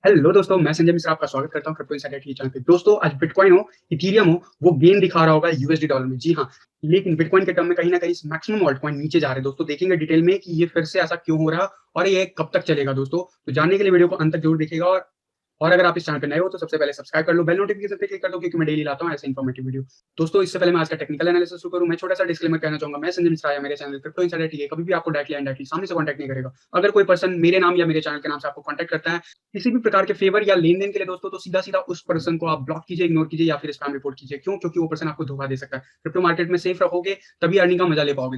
Hello दोस्तों, मैं संजय मिश्रा आपका स्वागत करता हूं क्रिप्टो इनसाइडर टीवी चैनल पे। दोस्तों, आज बिटकॉइन हो, इथेरियम हो, वो गेन दिखा रहा होगा यूएसडी डॉलर में। जी हाँ, लेकिन बिटकॉइन के टर्म में कहीं ना कहीं मैक्सिमम ऑल्ट कॉइन नीचे जा रहे हैं। दोस्तों, देखेंगे डिटेल में कि ये फिर से ऐसा क्यों हो रहा है और ये कब तक चलेगा। दोस्तों, तो जानने के लिए वीडियो को अंत तक जरूर देखिएगा। और अगर आप इस चैनल पे नए हो तो सबसे पहले सब्सक्राइब कर लो, बेल नोटिफिकेशन पे क्लिक कर दो, क्योंकि मैं डेली लाता हूं ऐसे इन्फॉर्मेटिव वीडियो। दोस्तों, इससे पहले मैं आज का टेक्निकल एनालिसिस शुरू करूं, मैं छोटा सा डिस्क्लेमर कहना चाहूंगा। मैं संजय मिश्रा, मेरे चैनल क्रिप्टो इनसाइडर टीवी कभी भी आपको डायरेक्टली या इनडायरेक्टली सामने से कॉन्टैक्ट नहीं करेगा। अगर कोई पर्सन मेरे नाम या मेरे चैनल के नाम से आपको कॉन्टैक्ट करता है किसी भी प्रकार के फेवर या लेन देन के लिए, दोस्तों, तो सीधा सीधा उस पर्सन को आप ब्लॉक कीजिए, इग्नोर कीजिए या फिर स्पैम रिपोर्ट कीजिए। क्यों? क्योंकि वो पर्सन आपको धोखा दे सकता है। क्रिप्टो मार्केट में सेफ रहोगे तभी अर्निंग का मजा ले पाओगे।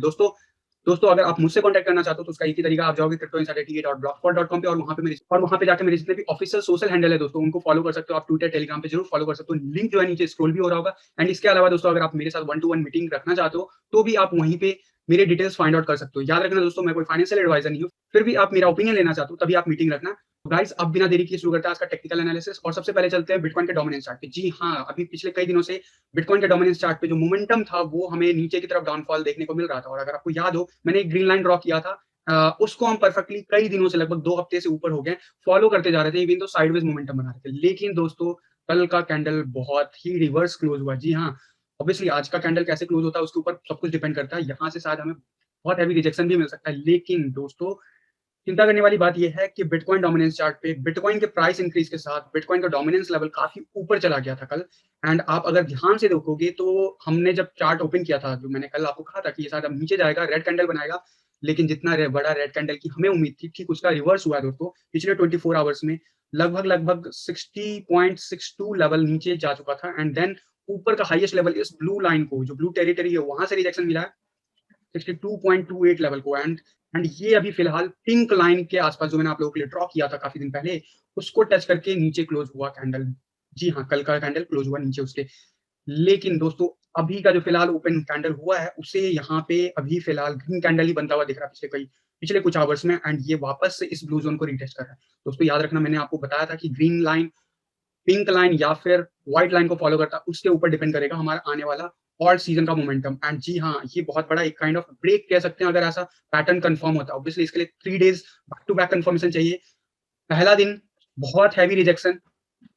दोस्तों, अगर आप मुझसे कांटेक्ट करना चाहते हो तो उसका एक ही तरीका, आप जाओगे cryptoinsidertv.blogspot.com पे और वहां पे जाकर मेरे जितने भी ऑफिशियल सोशल हैंडल है दोस्तों, उनको फॉलो कर सकते हो। आप ट्विटर, टेलीग्राम पे जरूर फॉलो कर सकते हो। लिंक जो है नीचे स्क्रॉल भी हो रहा होगा। एंड इसके अलावा दोस्तों, अगर आप मेरे साथ 1-to-1 मीटिंग रखना चाहते हो तो भी आप वहीं पे मेरे डिटेल्स फाइंड आउट कर सकते हो। याद रखना दोस्तों, मैं कोई फाइनेंशियल एडवाइजर नहीं हूँ। फिर भी आप मेरा ओपिनियन लेना चाहते हो तभी आप मीटिंग रखना। तो गाइस, अब बिना देरी किए शुरू करते हैं आज का टेक्निकल एनालिसिस। और सबसे पहले चलते हैं बिटकॉइन के डोमिनेंस चार्ट पे। जी हाँ, अभी पिछले कई दिनों से बिटकॉइन के डोमिनेंस चार्ट पे जो मोमेंटम था वो हमें नीचे की तरफ डाउनफॉल देखने को मिल रहा था। और अगर आपको याद हो, मैंने एक ग्रीन लाइन ड्रॉ किया था, उसको हम परफेक्टली कई दिनों से, लगभग 2 हफ्ते से ऊपर हो गए, फॉलो करते जा रहे थे, इवन तो साइडवेज मोमेंटम बना रहे थे। लेकिन दोस्तों, कल का कैंडल बहुत ही रिवर्स क्लोज हुआ। जी हाँ, ऑब्वियसली आज का कैंडल कैसे क्लोज होता है उसके ऊपर सब कुछ डिपेंड करता है। यहाँ से शायद हमें बहुत हैवी रिजेक्शन भी मिल सकता है। लेकिन दोस्तों, चिंता करने वाली बात यह है कि बिटकॉइन डोमिनेंस चार्ट पे बिटकॉइन के प्राइस इंक्रीज के साथ बिटकॉइन का डोमिनेंस लेवल काफी ऊपर चला गया था कल। एंड आप अगर ध्यान से देखोगे तो हमने जब चार्ट ओपन किया था, जो मैंने कल आपको कहा था कि ये शायद अब नीचे जाएगा, रेड कैंडल बनाएगा, लेकिन जितना बड़ा रेड कैंडल की हमें उम्मीद थी, ठीक उसका रिवर्स हुआ है दोस्तों। पिछले 24 आवर्स में लगभग लगभग 60.62 लेवल नीचे जा चुका था। एंड देन ऊपर का हाईएस्ट लेवल इस ब्लू लाइन को, जो ब्लू टेरिटरी है, वहां से रिजेक्शन मिला है 62.28 लेवल को। एंड ये अभी फिलहाल पिंक लाइन के आसपास, जो मैंने आप लोगों के लिए ड्रॉ किया था काफी दिन पहले, उसको टच करके नीचे क्लोज हुआ कैंडल। जी हाँ, कल का कैंडल क्लोज हुआ नीचे उसके। लेकिन दोस्तों, अभी का जो फिलहाल ओपन कैंडल हुआ है उसे यहाँ पे अभी फिलहाल ग्रीन कैंडल ही बनता हुआ दिख रहा है पिछले कुछ आवर्स में। एंड ये वापस से इस ब्लू जोन को रीटेस्ट कर रहा है। दोस्तों, याद रखना, मैंने आपको बताया था कि ग्रीन लाइन, पिंक लाइन या फिर व्हाइट लाइन को फॉलो करता है, उसके ऊपर डिपेंड करेगा हमारा आने वाला ऑल सीजन का मोमेंटम। एंड जी हाँ, ये बहुत बड़ा एक काइंड ऑफ ब्रेक कह सकते हैं अगर ऐसा पैटर्न कंफर्म होता है। ऑब्वियसली इसके लिए 3 days back to back confirmation चाहिए। पहला दिन बहुत हैवी रिजेक्शन,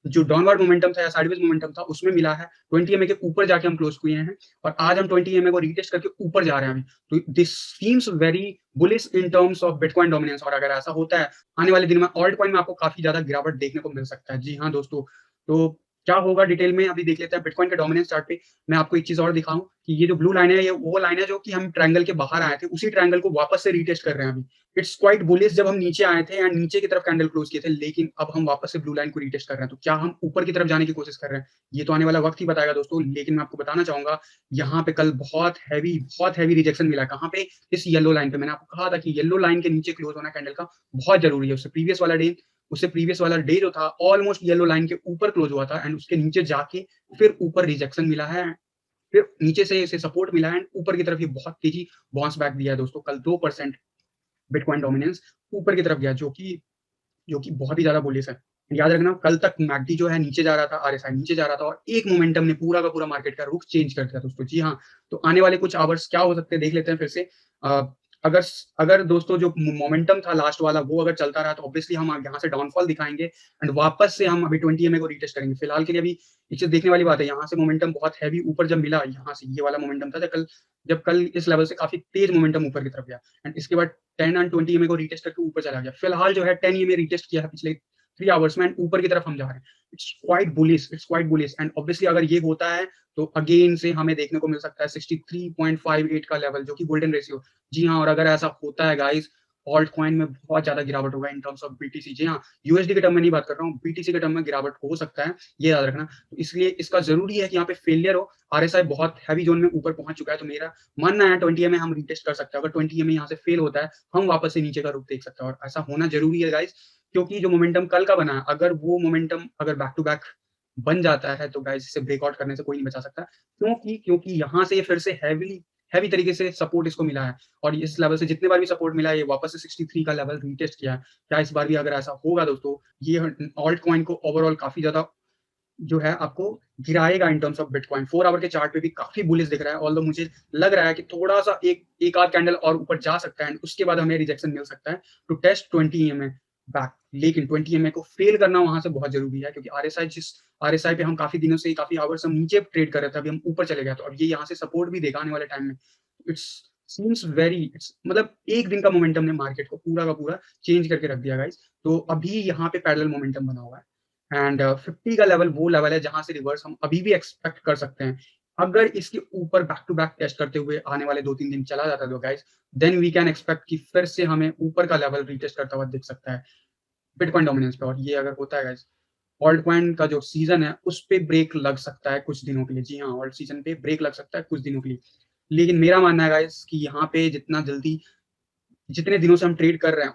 जो डाउनवर्ड मोमेंटम था या साइडवेज मोमेंटम था, उसमें मिला है। 20 के ऊपर जाके हम क्लोज हुए हैं और आज हम 20 को रीटेस्ट करके ऊपर जा रहे हैं अभी। तो this seems very bullish in terms of bitcoin dominance. और अगर ऐसा होता है आने वाले दिन में ऑल्ट कॉइन में आपको काफी ज्यादा गिरावट देखने को मिल सकता है। जी हाँ दोस्तों, तो क्या होगा डिटेल में अभी देख लेते हैं। बिटकॉइन के डोमिनेंस चार्ट पे मैं आपको एक चीज और दिखाऊं कि ये जो ब्लू लाइन है, ये वो लाइन है जो कि हम ट्रायंगल के बाहर आए थे, उसी ट्रायंगल को वापस से रीटेस्ट कर रहे हैं अभी। It's quite bullish. जब हम नीचे आए थे एंड नीचे की तरफ कैंडल क्लोज किए थे, लेकिन अब हम वापस से ब्लू लाइन को रीटेस्ट कर रहे हैं। तो क्या हम ऊपर की तरफ जाने की कोशिश कर रहे हैं? ये तो आने वाला वक्त ही बताएगा दोस्तों। लेकिन मैं आपको बताना चाहूंगा, यहाँ पे कल बहुत हैवी रिजेक्शन मिला। कहाँ पे? इस येलो लाइन पे। मैंने आपको कहा था कि येलो लाइन के नीचे क्लोज होना कैंडल का बहुत जरूरी है। उससे प्रीवियस वाला डे जो था, ऑलमोस्ट येलो लाइन के ऊपर क्लोज हुआ था एंड उसके नीचे जाके फिर ऊपर रिजेक्शन मिला है, फिर नीचे से इसे सपोर्ट मिला है, ऊपर की तरफ ये बहुत तेजी बाउंस बैक दिया है दोस्तों। कल 2% बिटकॉइन डोमिनेंस ऊपर की तरफ गया, जो कि बहुत ही ज्यादा बुलिश है। याद रखना, कल तक मैकडी जो है नीचे जा रहा था, आरएसआई नीचे जा रहा था, और एक मोमेंटम ने पूरा का पूरा मार्केट का रुख चेंज कर दिया दोस्तों। जी हाँ, तो आने वाले कुछ आवर्स क्या हो सकते हैं देख लेते हैं फिर से। अगर अगर दोस्तों जो मोमेंटम था लास्ट वाला वो अगर चलता रहा तो ऑब्वियसली हम यहाँ से डाउनफॉल दिखाएंगे एंड वापस से हम अभी 20 को रीटेस्ट करेंगे। फिलहाल के लिए अभी एक चीज देखने वाली बात है, यहाँ से मोमेंटम बहुत हैवी ऊपर जब मिला, यहाँ से ये वाला मोमेंटम था जब कल इस लेवल से काफी तेज मोमेंटम ऊपर की तरफ गया एंड इसके बाद 10 एंड 20 को रीटेस्ट करके ऊपर चला गया। फिलहाल जो है 10 रीटेस्ट किया है पिछले 3 आवर्स में एंड ऊपर की तरफ हम जा रहे हैं। It's quite bullish and obviously अगर ये होता है तो अगेन से हमें देखने को मिल सकता है 63.58 का लेवल, जो कि गोल्डन रेशियो। जी हाँ, और अगर ऐसा होता है गाइस, ऑल्ट कॉइन में बहुत ज्यादा गिरावट होगा इन टर्म्स ऑफ बीटीसी। जी हाँ, यूएसडी के टर्म में नहीं बात कर रहा हूँ, बीटीसी के टर्म में गिरावट हो सकता है, ये याद रखना। तो इसलिए इसका जरूरी है कि यहाँ पे फेलियर हो। आरएसआई बहुत हैवी जोन में ऊपर पहुंच चुका है, तो मेरा मानना है 20 में हम रीटेस्ट कर सकते हैं। अगर 20 यहाँ से फेल होता है, हम वापस से नीचे का रुख देख सकते हैं, और ऐसा होना जरूरी है गाइस, क्योंकि जो मोमेंटम कल का बना है, अगर वो मोमेंटम अगर बैक टू बैक बन जाता है तो गाइस इसे ब्रेकआउट करने से कोई नहीं बचा सकता। क्योंकि यहाँ से ये फिर से हैवी तरीके से सपोर्ट इसको मिला है, और इस लेवल से जितने बार भी सपोर्ट मिला है, ये वापस से 63 का लेवल रीटेस्ट किया है। क्या इस बार भी अगर ऐसा होगा दोस्तों, ये ऑल्ट कॉइन को ओवरऑल काफी ज्यादा जो है आपको गिराएगा in terms of bitcoin. 4 hour के चार्ट पे भी काफी बुलिश दिख रहा है, ऑल्दो मुझे लग रहा है कि थोड़ा सा एक आध कैंडल और ऊपर जा सकता है, उसके बाद हमें रिजेक्शन मिल सकता है टू टेस्ट 20 EMA बैक। लेकिन 20 EMA को फेल करना वहां से बहुत जरूरी है, क्योंकि आरएसआई पे हम काफी दिनों से, काफी आवर्स हम नीचे ट्रेड कर रहे थे, अभी हम ऊपर चले गए, तो अब ये यहाँ से सपोर्ट भी देगा आने वाले टाइम में। इट्स सीम्स वेरी, इट्स मतलब एक दिन का मोमेंटम ने मार्केट को पूरा का पूरा चेंज करके रख दिया गाइस। तो अभी यहाँ पे पैरेलल मोमेंटम बना हुआ है, एंड 50 का लेवल वो लेवल है जहां से रिवर्स हम अभी भी एक्सपेक्ट कर सकते हैं। अगर इसके ऊपर बैक टू बैक टेस्ट करते हुए आने वाले 2-3 दिन चला जाता है तो guys, then we can expect कि फिर से हमें ऊपर का लेवल रीटेस्ट करता हुआ दिख सकता है बिटकॉइन डोमिनेंस पे। और ये अगर होता है गाइस, ऑल्ट कॉइन का जो सीजन है उस पे ब्रेक लग सकता है कुछ दिनों के लिए। जी हाँ, ऑल्ट सीजन पे ब्रेक लग सकता है कुछ दिनों के लिए। लेकिन मेरा मानना है गाइस कि यहाँ पे जितना जल्दी, जितने दिनों से हम ट्रेड कर रहे हैं,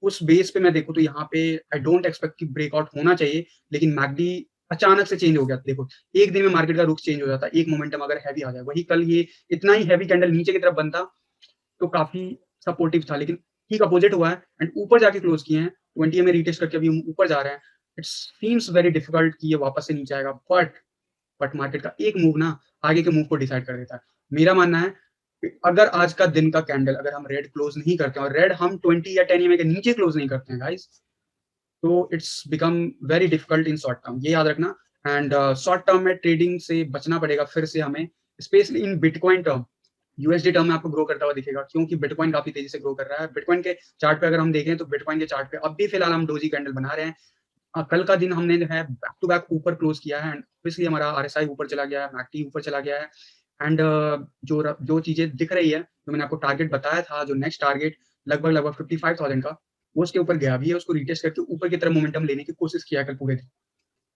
उस बेस पे मैं देखूं तो यहाँ पे आई डोंट एक्सपेक्ट कि ब्रेकआउट होना चाहिए। लेकिन मैकडी अचानक से चेंज हो गया, देखो एक दिन में मार्केट का रुख चेंज हो जाता है, एक मोमेंटम अगर हैवी आ जाए। वही कल ये इतना ही हैवी कैंडल नीचे की तरफ बनता तो काफी सपोर्टिव था, लेकिन ठीक अपोजिट हुआ है एंड ऊपर जाके क्लोज किए हैं। 20 में रीटेस्ट करके अभी हम ऊपर जा रहे हैं। इट सीम्स वेरी डिफिकल्ट कि ये वापस से नीचे आएगा, बट मार्केट का एक मूव ना आगे के मूव को डिसाइड कर देता है। मेरा मानना है कि अगर आज का दिन का कैंडल अगर हम रेड क्लोज नहीं करते हैं, और रेड हम 20 या 10 के नीचे क्लोज नहीं करते हैं गाइस, तो it's become very difficult in short term, ये याद रखना। एंड शॉर्ट टर्म में ट्रेडिंग से बचना पड़ेगा फिर से हमें, specially in bitcoin term. USD term में आपको ग्रो करता हुआ दिखेगा, क्योंकि बिटकॉइन काफी तेजी से ग्रो कर रहा है। बिटकॉइन के चार्ट पे अगर हम देखें तो बिटकॉइन के चार्ट पे अब भी फिलहाल हम डोजी कैंडल बना रहे हैं। कल का दिन हमने जो है बैक टू बैक ऊपर क्लोज किया है, एंड ऑब्वियसली हमारा आरएसआई ऊपर चला गया है, मैकडी ऊपर चला गया है। एंड जो चीजें दिख रही है, जो मैंने आपको टारगेट बताया था, जो नेक्स्ट टारगेट लगभग लगभग 55,000 का, वो उसके ऊपर गया भी है। उसको रिटेस्ट करके ऊपर की तरफ मोमेंटम लेने की कोशिश किया कल पूरे दिन।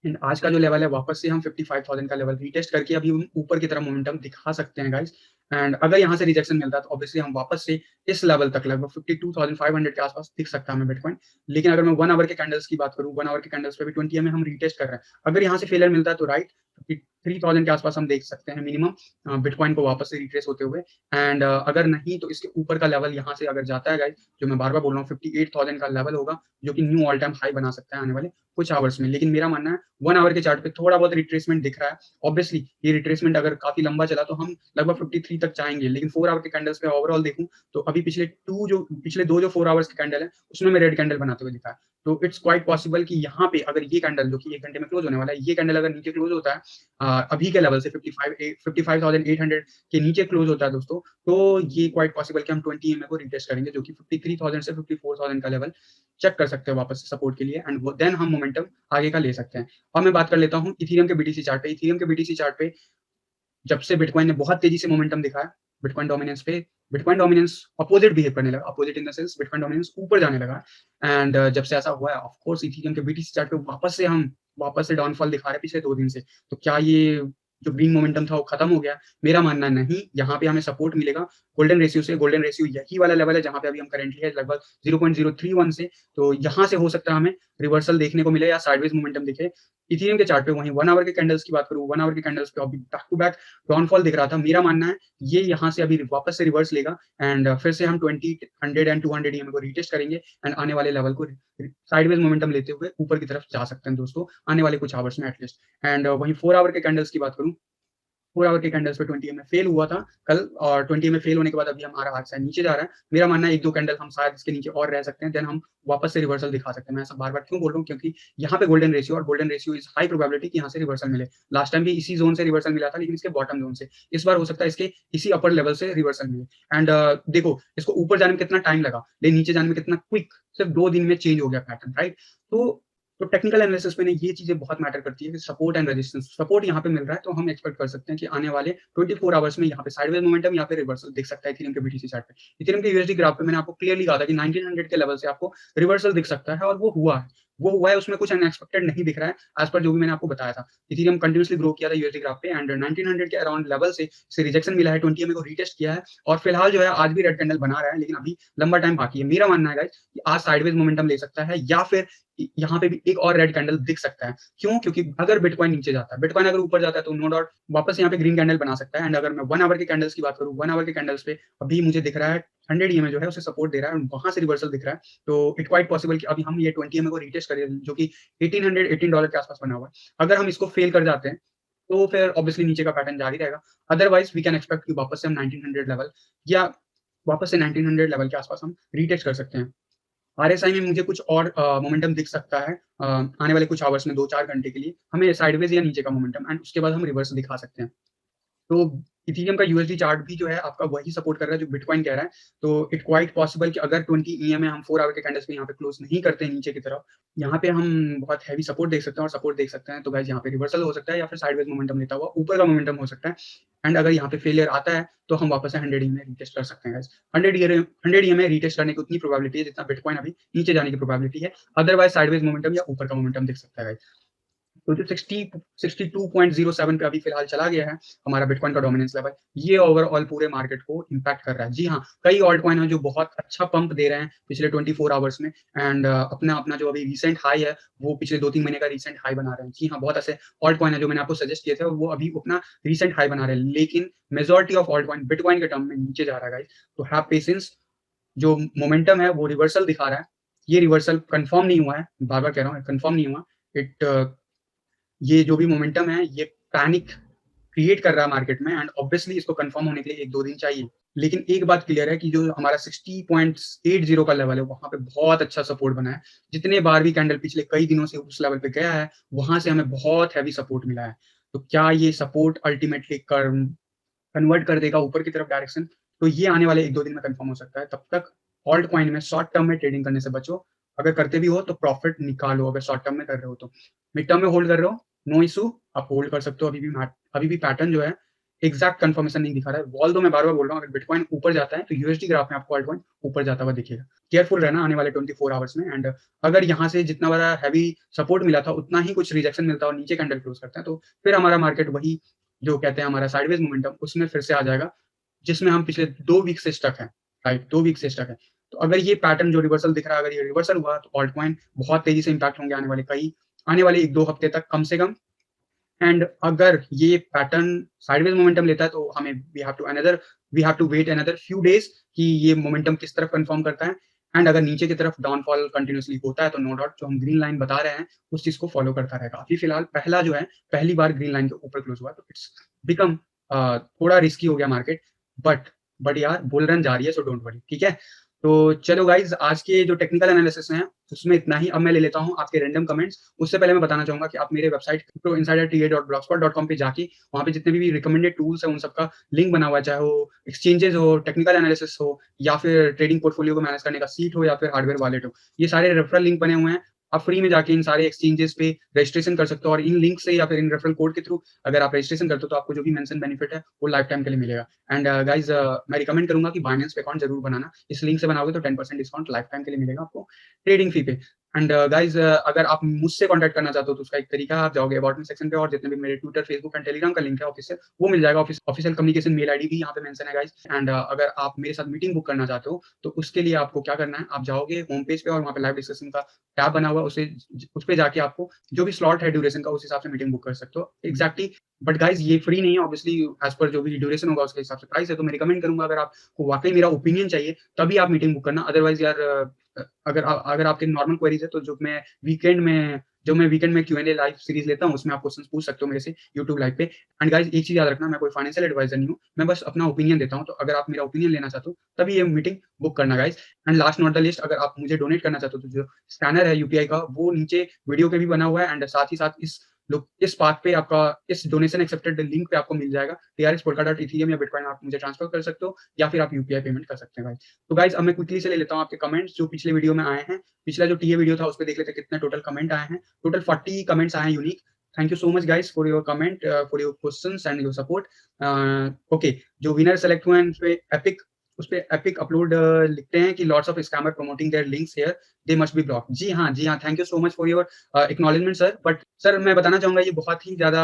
एंड आज का जो लेवल है, वापस से हम 55,000 का लेवल रीटेस्ट करके अभी हम ऊपर की तरफ मोमेंटम दिखा सकते हैं गाइस। एंड अगर यहाँ से रिजेक्शन मिलता है तो ऑब्वियसली हम वापस से इस लेवल तक लगभग 52,500 के आसपास दिख सकता है हमें बिटकॉइन। लेकिन अगर मैं 1 आवर के कैंडल्स की बात करूँ, 1 आवर के कैंडल्स पे भी 20 में हम रीटेस्ट कर रहे हैं। अगर यहाँ से फेलियर मिलता है तो राइट 53,000 के आसपास हम देख सकते हैं मिनिमम बिटकॉइन को वापस से रिट्रेस होते हुए। एंड अगर नहीं तो इसके ऊपर का लेवल यहाँ से अगर जाता है गाइस, जो मैं बार बार बोल रहा हूँ, 58,000 का लेवल होगा, जो कि न्यू ऑल टाइम हाई बना सकता है आने वाले कुछ आवर्स में। लेकिन मेरा मानना है 1 आवर के चार्ट पे थोड़ा बहुत रिट्रेसमेंट दिख रहा है। ऑब्वियसली ये रिट्रेसमेंट अगर काफी लंबा चला तो हम लगभग 53 तक जाएंगे। लेकिन 4 आवर के कैंडल्स पे ओवरऑल देखूं तो अभी पिछले दो जो 4 आवर्स के कैंडल है उसमें मैं रेड कैंडल बनाते हुए दिखा है। तो इट्स क्वाइट पॉसिबल कि यहाँ पे अगर ये कैंडल, जो कि 1 घंटे में क्लोज होने वाला है, ये कैंडल अगर नीचे क्लोज होता है अभी के लेवल से 55,800 के नीचे क्लोज होता है दोस्तों, तो ये क्वाइट पॉसिबल कि हम 20 EMA को रिटेस्ट करेंगे, जो कि 53,000 से 54,000 का लेवल चेक कर सकते हैं वापस से सपोर्ट के लिए। एंड देन हम मोमेंटम आगे का ले सकते हैं। अब मैं बात कर लेता हूँ इथेरियम के बीटीसी चार्ट पे। इथेरियम के बीटीसी चार्ट पे जब से बिटकॉइन ने बहुत तेजी से मोमेंटम दिखाया, बिटकॉइन डोमिनेंस पे, बिटकॉइन डोमिनेंस अपोजिट बिहेव करने लगा, opposite in the sense bitcoin dominance ऊपर जाने लगा। एंड जब से ऐसा हुआ है, ऑफ कोर्स इथेरियम के बीटीसी चार्ट पे वापस से डाउनफॉल दिखा रहे हैं पिछले 2 दिन से। तो क्या ये जो ग्रीन मोमेंटम था वो खत्म हो गया? मेरा मानना नहीं, यहाँ पे हमें सपोर्ट मिलेगा गोल्डन रेशियो से। गोल्डन रेशियो यही वाला लेवल है जहाँ पे अभी हम करेंटली है, लगभग 0.031 से। तो यहाँ से हो सकता है हमें रिवर्सल देखने को मिले या साइडवेज मोमेंटम दिखे इथेरियम के चार्ट पे। वहीं 1 आवर के कैंडल्स की बात करूँ, 1 आवर के कैंडल्स पे अभी बैक टू बैक डाउनफॉल दिख रहा था। मेरा मानना है ये यहाँ से अभी वापस से रिवर्स लेगा, एंड फिर से हम 20, 100 एंड 200 EMA को रीटेस्ट करेंगे, एंड आने वाले लेवल को साइडवेज मोमेंटम लेते हुए ऊपर की तरफ जा सकते हैं दोस्तों, आने वाले कुछ आवर्स में एटलीस्ट। एंड वहीं 4 आवर के कैंडल्स की बात करूँ, 4 आवर के कैंडल्स पे 20 में फेल हुआ था कल, और 20 में फेल होने के बाद अभी हमारा हाथ से नीचे जा रहा है। मेरा मानना है 1-2 कैंडल हम शायद इसके नीचे और रह सकते हैं, देन हम वापस से रिवर्सल दिखा सकते हैं। मैं ऐसा बार बार क्यों बोल रहा हूँ, क्योंकि यहाँ पे गोल्डन रेशियो, और golden ratio is high probability कि यहाँ से रिवर्सल मिले। लास्ट टाइम भी इसी जोन से रिवर्सल मिला था, लेकिन इसके बॉटम जोन से। इस बार हो सकता है इसके इसी अपर लेवल से रिवर्सल मिले। एंड देखो इसको ऊपर जाने में कितना टाइम लगा, लेकिन नीचे जाने में कितना क्विक, सिर्फ 2 दिन में चेंज हो गया पैटर्न, राइट? तो टेक्निकल एनालिसिस में ये चीजें बहुत मैटर करती है कि सपोर्ट एंड रेजिस्टेंस। सपोर्ट यहाँ पे मिल रहा है तो हम एक्सपेक्ट कर सकते हैं कि आने वाले 24 आवर्स में यहाँ पे साइडवेज मोमेंटम, यहाँ पे रिवर्सल दिख सकता है इथेरियम के बीटीसी चार्ट पे। इथेरियम के यूएसडी ग्राफ पे मैंने आपको क्लियरली कहा था कि 1900 के लेवल से आपको रिवर्सल दिख सकता है, और वो हुआ है। उसमें कुछ अनएक्सपेक्टेड नहीं दिख रहा है, एज पर जो भी मैंने आपको बताया था। इथेरियम कंटिन्यूअसली ग्रो किया था यूएसडी ग्राफ पे, एंड 1900 के अराउंड लेवल से रिजेक्शन मिला है, 20 EMA को रीटेस्ट किया है, और फिलहाल जो है आज भी रेड कैंडल बना रहा है, लेकिन अभी लंबा टाइम बाकी है। मेरा मानना है गाइस कि आज साइडवेज मोमेंटम ले सकता है, या फिर यहाँ पे भी एक और रेड कैंडल दिख सकता है। क्यों? क्योंकि अगर बिटकॉइन नीचे जाता है, बिटकॉइन अगर ऊपर जाता है तो नो डाउट वापस यहाँ पे ग्रीन कैंडल बना सकता है। एंड अगर मैं 1 आवर के कैंडल्स की बात करूँ, 1 आवर के कैंडल्स पे अभी मुझे दिख रहा है 100 EMA जो है उसे सपोर्ट दे रहा है, और वहां से रिवर्सल दिख रहा है। तो इट क्वाइट पॉसिबल कि अभी हम ये 20 EMA को रीटेस्ट करें, जो कि $18 के आसपास बना हुआ है। अगर हम इसको फेल कर जाते हैं तो फिर ऑब्वियसली नीचे का पैटर्न जारी रहेगा। अदरवाइज वी कैन एक्सपेक्ट कि वापस से हम 1900 लेवल, या वापस से 1900 लेवल के आसपास हम रीटेस्ट कर सकते हैं। आरएसआई में मुझे कुछ और मोमेंटम दिख सकता है आने वाले कुछ आवर्स में 2-4 घंटे के लिए। हमें साइडवेज या नीचे का मोमेंटम एंड उसके बाद हम रिवर्स दिखा सकते हैं। तो इथेरियम का यूएसडी चार्ट भी जो है आपका वही सपोर्ट कर रहा है जो बिटकॉइन कह रहा है। तो इट क्वाइट पॉसिबल कि अगर 20 ईएम हम 4 आवर के कैंडल्स पे यहाँ पे क्लोज नहीं करते हैं नीचे की तरफ, यहाँ पे हम बहुत हैवी सपोर्ट देख सकते हैं और सपोर्ट देख सकते हैं। तो गाइस यहाँ पे रिवर्सल हो सकता है या फिर साइडवेज मोमेंटम लेता हुआ ऊपर का मोमेंटम हो सकता है। एंड अगर यहाँ पे फेलियर आता है तो हम वापस से 100 ईएम में रीटेस्ट कर सकते हैं गाइस। 100 ईएम में रीटेस्ट करने की उतनी प्रोबेबिलिटी है जितना बिटकॉइन अभी नीचे जाने की प्रोबेबिलिटी है। अदरवाइज साइडवेज मोमेंटम या ऊपर का मोमेंटम दिख सकता है गाइस। तो जो 62.07 पे अभी फिलहाल चला गया है हमारा बिटकॉइन का डोमिनेंस लेवल, ये ओवरऑल पूरे मार्केट को इम्पैक्ट कर रहा है। जी हाँ, कई ऑल्ट कॉइन है जो बहुत अच्छा पंप दे रहे हैं पिछले 24 आवर्स में एंड अपना अपना जो अभी रिसेंट हाई है वो पिछले 2-3 महीने का रिसेंट हाई बना रहे हैं। जी हाँ, बहुत ऐसे ऑल्ट कॉइन है जो मैंने आपको सजेस्ट किए थे और वो अभी अपना रिसेंट हाई बना रहे हैं, लेकिन majority of alt coin bitcoin के टर्म में नीचे जा रहा है गाइस। तो हैव पेशेंस, जो मोमेंटम है वो रिवर्सल दिखा रहा है। ये रिवर्सल कंफर्म नहीं हुआ है, बार बार कह रहा हूँ कंफर्म नहीं हुआ। इट ये जो भी मोमेंटम है ये पैनिक क्रिएट कर रहा है मार्केट में एंड ऑब्वियसली इसको कंफर्म होने के लिए 1-2 दिन चाहिए। लेकिन एक बात क्लियर है कि जो हमारा 60.80 का लेवल है वहां पे बहुत अच्छा सपोर्ट बना है। जितने बार भी कैंडल पिछले कई दिनों से उस लेवल पे गया है वहां से हमें बहुत हैवी सपोर्ट मिला है। तो क्या ये सपोर्ट अल्टीमेटली कन्वर्ट कर देगा ऊपर की तरफ डायरेक्शन, तो ये आने वाले 1-2 दिन में कंफर्म हो सकता है। तब तक ऑल्ट कॉइन में शॉर्ट टर्म में ट्रेडिंग करने से बचो। अगर करते भी हो तो प्रॉफिट निकालो। अगर शॉर्ट टर्म में कर रहे हो तो मिड टर्म में होल्ड कर रहे हो, नो इशू, आप होल्ड कर सकते हो। अभी भी पैटर्न जो है एग्जैक्ट कंफर्मेशन नहीं दिखा रहा है। वॉल दो मैं बार बार बोल रहा हूँ, अगर बिटकॉइन ऊपर जाता है तो यूएसडी ग्राफ में आपको ऑल्ट ऊपर जाता हुआ दिखेगा। केयरफुल रहना आने वाले 24 आवर्स में। एंड अगर यहाँ से जितना बड़ा हैवी सपोर्ट मिला था उतना ही कुछ रिजेक्शन मिलता और नीचे कैंडल क्लोज करते हैं तो फिर हमारा मार्केट वही जो कहते हैं हमारा साइडवेज मोमेंटम उसमें फिर से आ जाएगा, जिसमें हम पिछले 2 वीक से स्टक हैं। राइट, 2 वीक से स्टक है। तो अगर ये पैटर्न जो रिवर्सल दिख रहा है, अगर ये रिवर्सल हुआ तो ऑल्ट कॉइन बहुत तेजी से इंपैक्ट होंगे आने वाले 1-2 हफ्ते तक कम से कम। एंड अगर ये पैटर्न साइडवेज मोमेंटम लेता है तो हमें we have to wait another few days कि ये मोमेंटम किस तरफ कंफर्म करता है। एंड अगर नीचे की तरफ डाउनफॉल कंटिन्यूसली होता है तो नो डाउट जो हम ग्रीन लाइन बता रहे हैं उस चीज को फॉलो करता रहेगा। अभी फिलहाल पहली बार ग्रीन लाइन के ऊपर क्लोज हुआ तो इट्स बिकम थोड़ा रिस्की हो गया मार्केट। बट बट यार बुल रन जा रही है, सो डोंट वरी, ठीक है। तो चलो गाइज, आज के जो टेक्निकल एनालिसिस हैं उसमें इतना ही। अब मैं ले लेता हूँ आपके रैंडम कमेंट्स। उससे पहले मैं बताना चाहूंगा कि आप मेरे वेबसाइट cryptoinsiderta.blogspot.com पे जाके वहाँ पे जितने भी रिकमेंडेड टूल्स हैं उन सबका लिंक बना हुआ है, चाहे वो एक्सचेंजेस हो, टेक्निकल एनालिसिस हो या फिर ट्रेडिंग पोर्टफोलियो को मैनेज करने का सीट हो या फिर हार्डवेयर वॉलेट हो। ये सारे रेफरल लिंक बने हुए हैं। आप फ्री में जाके इन सारे एक्सचेंजेस पे रजिस्ट्रेशन कर सकते हो और इन लिंक से या फिर इन रेफरल कोड के थ्रू अगर आप रजिस्ट्रेशन करते हो तो आपको जो भी मेंशन बेनिफिट है वो लाइफ टाइम के लिए मिलेगा। एंड गाइज, मैं रिकमेंड करूंगा कि बाइनेंस पे अकाउंट जरूर बनाना। इस लिंक से बनाओगे तो 10% डिस्काउंट लाइफ टाइम के लिए मिलेगा आपको ट्रेडिंग फी पे। एंड गाइज, अगर आप मुझसे कॉन्टैक्ट करना चाहते हो तो उसका एक तरीका है, आप जाओगे अबाउट मी सेक्शन पे और जितने भी मेरे ट्विटर, फेसबुक एंड टेलीग्राम का लिंक है ऑफिस से वो मिल जाएगा। ऑफिशियल कम्युनिकेशन मेल आईडी भी यहाँ पे मेंशन है गाइज। एंड अगर आप मेरे साथ मीटिंग बुक करना चाहते हो तो उसके लिए आपको क्या करना है, आप जाओगे होम पेज पे और वहाँ पे लाइव डिस्कशन का टैब बना हुआ है, उस पे जाके आपको जो भी स्लॉट है ड्यूरेशन का उस हिसाब से मीटिंग बुक कर सकते हो एग्जैक्टली। बट गाइज ये फ्री नहीं है ऑब्वियसली, एज पर जो भी ड्यूरेशन होगा उसके हिसाब से प्राइस है। तो मैं रिकमेंड करूंगा अगर आपको वाकई मेरा ओपिनियन चाहिए तभी आप मीटिंग बुक करना। अदरवाइज यार अगर आपके नॉर्मल क्वेरीज है तो जो मैं वीकेंड में क्यू&ए लाइव सीरीज लेता हूँ उसमें आप क्वेश्चन पूछ सकते हो मेरे से यूट्यूब लाइव पे। एंड गाइज एक चीज याद रखना, मैं कोई फाइनेंशियल एडवाइजर नहीं हूँ, मैं बस अपना ओपिनियन देता हूँ। तो अगर आप मेरा ओपिनियन लेना चाहते हो तभी ये मीटिंग बुक करना guys. And last not the list, अगर आप मुझे डोनेट करना चाहते हो तो जो स्कैनर है यूपीआई का वो नीचे वीडियो पे भी बना हुआ है। एंड साथ ही साथ इस पाथ पे आपका इस डोनेशन एक्सेप्टेड लिंक पे आपको मिल जाएगा trspolka.ethereum या बिटकॉइन आप मुझे ट्रांसफर कर सकते हो या फिर आप यूपीआई पेमेंट कर सकते हैं भाई। तो गाइज अब मैं क्विकली से ले लेता हूँ आपके कमेंट्स जो पिछले वीडियो में आए हैं। पिछला जो टीए वीडियो था उस पर देख लेते कितने टोटल कमेंट आए हैं। टोटल 40 कमेंट्स आए हैं unique. Thank you so much guys for your comment, for your questions and your support. Okay, जो विनर सेलेक्ट हुए हैं उस पे एपिक अपलोड लिखते हैं कि lots of scammer promoting their links here, they must be block. जी हाँ, जी हाँ, thank you so much for your acknowledgement sir. But sir मैं बताना चाहूंगा ये बहुत ही ज्यादा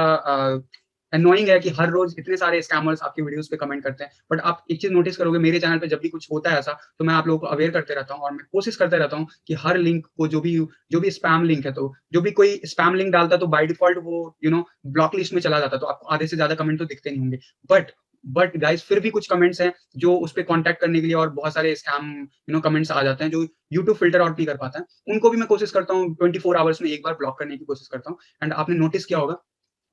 अनोइंग है कि हर रोज इतने सारे स्कैमर्स आपके वीडियोस पे कमेंट करते हैं। बट आप एक चीज नोटिस करोगे, मेरे चैनल पे जब भी कुछ होता है ऐसा तो मैं आप लोगों को अवेयर करते रहता हूँ और मैं कोशिश करते रहता हूँ कि हर लिंक को जो भी स्पैम लिंक है, तो जो भी कोई स्पैम लिंक डालता है तो बाय डिफॉल्ट वो ब्लॉक लिस्ट में चला जाता है। तो आपको आधे से ज्यादा कमेंट तो दिखते नहीं होंगे। बट गाइस फिर भी कुछ कमेंट्स हैं जो उस पर कॉन्टैक्ट करने के लिए और बहुत सारे स्कैम कमेंट्स आ जाते हैं जो यूट्यूब फिल्टर आउट नहीं कर पाता है। उनको भी मैं कोशिश करता हूँ 24 आवर्स में एक बार ब्लॉक करने की कोशिश करता हूँ। एंड आपने नोटिस किया होगा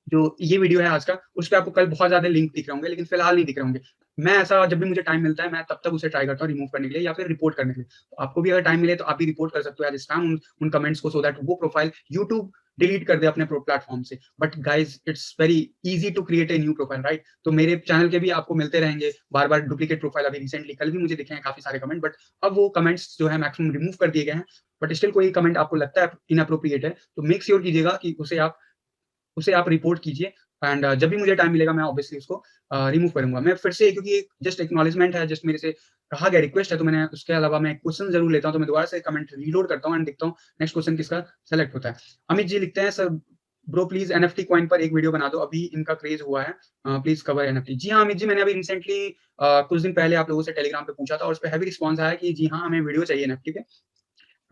जो ये वीडियो है आज का उस पर आपको कल बहुत ज्यादा लिंक दिख रहे होंगे लेकिन फिलहाल नहीं दिख रहे होंगे। मैं ऐसा जब भी मुझे टाइम मिलता है, मैं तब तक उसे ट्राई करता हूँ रिमूव करने के लिए या फिर रिपोर्ट करने के लिए। तो आपको भी अगर टाइम मिले तो आप भी रिपोर्ट कर सकते हो एज़ स्पैम उन कमेंट्स को, सो दैट वो प्रोफाइल यूट्यूब डिलीट कर दे अपने प्लेटफ़ॉर्म से। But guys it's very easy to create a new profile, right? तो मेरे चैनल के भी आपको मिलते रहेंगे बार-बार डुप्लीकेट प्रोफाइल। अभी रिसेंटली कल भी मुझे दिखे हैं काफ़ी सारे कमेंट, बट अब वो कमेंट्स जो है मैक्सिमम रिमूव कर दिए गए हैं। बट स्टिल कोई कमेंट आपको लगता है इनएप्रोप्रिएट है, तो मेक श्योर कीजिएगा कि उसे आप रिपोर्ट कीजिए। एंड जब भी मुझे टाइम मिलेगा मैं ऑब्वियसली उसको रिमूव करूँगा। मैं फिर से, क्योंकि एक जस्ट एक्नॉलेजमेंट है, जस्ट मेरे से कहा गया रिक्वेस्ट है, तो मैंने उसके अलावा मैं क्वेश्चन ज़रूर लेता हूँ, तो मैं दोबारा से कमेंट रीलोड करता हूँ एंड देखता हूँ नेक्स्ट क्वेश्चन किसका सेलेक्ट होता है। अमित जी लिखते हैं, sir bro please NFT coin पर एक वीडियो बना दो, अभी इनका क्रेज़ हुआ है, प्लीज़ कवर एनएफटी। जी हाँ, अमित जी, मैंने अभी रिसेंटली कुछ दिन पहले आप लोगों से टेलीग्राम पे पूछा था और उसपे हेवी रिस्पॉन्स आया कि जी हाँ, हमें वीडियो चाहिए एनएफटी पे।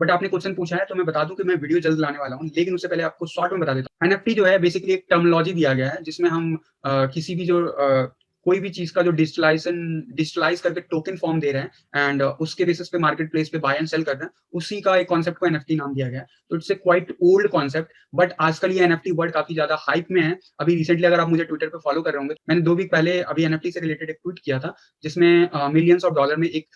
बट आपने क्वेश्चन पूछा है तो मैं बता दूँ कि मैं वीडियो जल्द लाने वाला हूँ। लेकिन उससे पहले आपको शॉर्ट में बता देता हूँ। एनएफटी जो है बेसिकली एक टर्मिनोलॉजी दिया गया है जिसमें हम किसी भी कोई भी चीज़ का जो डिजिटलाइज़ करके टोकन फॉर्म दे रहे हैं एंड उसके बेसिस पे मार्केट प्लेस पे बाय एंड सेल कर रहे हैं, उसी का एक कॉन्सेप्ट को एनएफटी नाम दिया गया है। तो it's a quite old concept, but आजकल ये एनएफटी वर्ड काफ़ी ज़्यादा हाइप में है। अभी रिसेंटली अगर आप मुझे ट्विटर पे फॉलो कर रहे होंगे, मैंने 2 वीक पहले अभी एनएफटी से रिलेटेड एक ट्वीट किया था, जिसमें मिलियंस ऑफ डॉलर में एक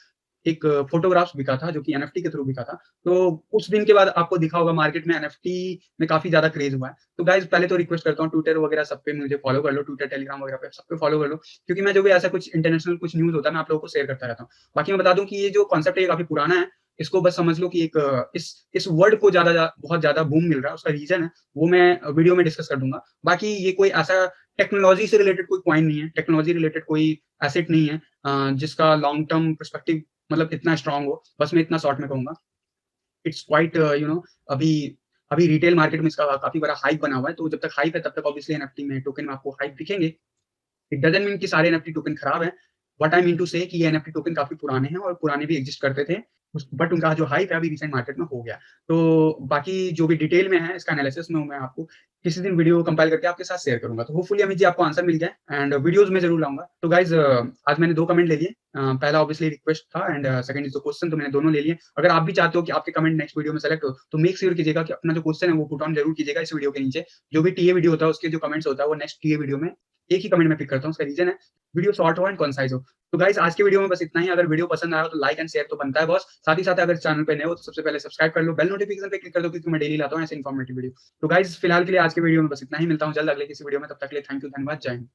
एक फ़ोटोग्राफ्स बिका था, जो कि एनएफटी के थ्रू बिका था। तो उस दिन के बाद आपको दिखा होगा मार्केट में एनएफटी में काफ़ी ज़्यादा क्रेज़ हुआ है। तो गाइज़ पहले तो रिक्वेस्ट करता हूँ ट्विटर वगैरह सब पे मुझे फ़ॉलो कर लो, ट्विटर, टेलीग्राम वगैरह पे सब पे फ़ॉलो कर लो, क्योंकि मैं जो भी ऐसा कुछ इंटरनेशनल कुछ न्यूज़ होता है, मैं आप लोगों को शेयर करता रहता हूँ। बाकी मैं बता दूँ कि ये जो कॉन्सेप्ट है ये काफ़ी पुराना है। इसको बस समझ लो कि इस वर्ड को बहुत ज़्यादा बूम मिल रहा है, उसका रीज़न है, वो मैं वीडियो में डिस्कस कर दूँगा। बाकी ये कोई ऐसा टेक्नोलॉजी से रिलेटेड कोई कॉइन नहीं है, टेक्नोलॉजी रिलेटेड कोई एसेट नहीं है जिसका लॉन्ग टर्म पर्सपेक्टिव मतलब इतना स्ट्रॉन्ग हो। बस मैं इतना शॉर्ट में कहूँगा। इट्स क्वाइट अभी अभी रिटेल मार्केट में इसका काफ़ी बड़ा हाइप बना हुआ है, तो जब तक हाइप है तब तक ऑब्वियसली एनएफटी में टोकन में आपको हाइप दिखेंगे। इट डज़न्ट मीन कि सारे एनएफटी टोकन खराब हैं। व्हाट आई मीन टू से कि ये एनएफटी टोकन काफ़ी पुराने हैं और पुराने भी एक्जिस्ट करते थे। उस बट उनका जो हाइप है अभी रिसेंट मार्केट में हो गया। तो बाकी जो भी डिटेल में है इसका एनालिसिस में मैं आपको किसी दिन वीडियो कंपाइल करके आपके साथ शेयर करूँगा। तो होपफुली अमित जी आपको आंसर मिल गया एंड वीडियोज़ मैं ज़रूर लाऊँगा। तो गाइज़ आज मैंने 2 कमेंट ले लिए। पहला ऑब्वियसली रिक्वेस्ट था and second is the question, तो मैंने दोनों ले लिए। अगर आप भी चाहते हो कि आपके कमेंट नेक्स्ट वीडियो में सेलेक्ट हो, तो मेक श्योर कीजिएगा कि अपना जो क्वेश्चन है वो पुट ऑन ज़रूर कीजिएगा इस वीडियो के नीचे। जो भी टीए वीडियो होता है उसके जो कमेंट्स होता है वो नेक्स्ट टीए वीडियो में एक ही कमेंट में पिक करता हूँ। उसका रीज़न है वीडियो शॉर्ट हो एंड कंसाइज़ हो। तो गाइस आज के वीडियो में बस इतना ही। अगर वीडियो पसंद आया हो तो लाइक एंड शेयर तो बनता है बॉस। साथ ही साथ अगर चैनल पे नए हो तो सबसे पहले सब्सक्राइब कर लो, बेल नोटिफिकेशन पे क्लिक कर दो, क्योंकि मैं डेली लाता हूँ ऐसे इन्फॉर्मेटिव वीडियो। तो गाइस फिलहाल के लिए आज के वीडियो में बस इतना ही। मिलता हूँ जल्द अगले किसी वीडियो में, तब तक के लिए थैंक यू, धन्यवाद, जय हिंद।